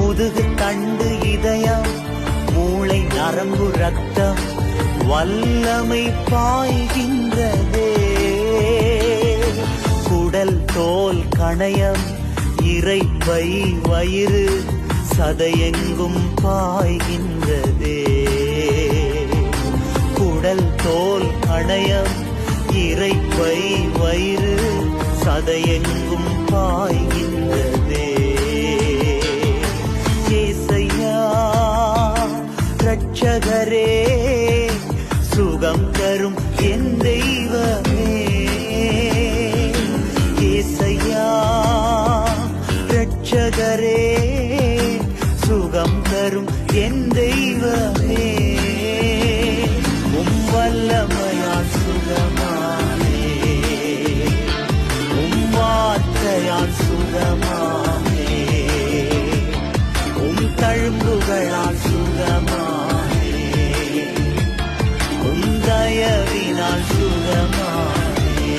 முதுகு தண்டு இதயம் மூளை நரம்பு ரத்தம் வல்லமை பாய்கின்றதே. குடல் தோல் கணையம் இரைப்பை வயிறு சதையெங்கும் பாய்கின்றதே. குடல் தோல் கணையம் இரைப்பை வயிறு சதையெங்கும் பாய்கின்றதே. ஏசையா ரட்சகரே சுகம் தரும் என் தெய்வமே. ஏசையா ரட்சகரே சுகம் தரும் என் தெய்வமே. உம் வல்லமையால் சுகமானே, உம் வார்த்தையால் சுகமானே, உம் தழும்புகளால் சுகமானே, உம் தயவினால் சுகமானே.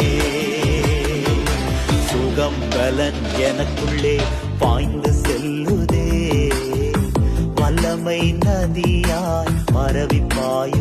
சுகம் பலன் எனக்குள்ளே பாய்ந்து செல்லுதே. வல்லமை நதியாய் பரவி பாய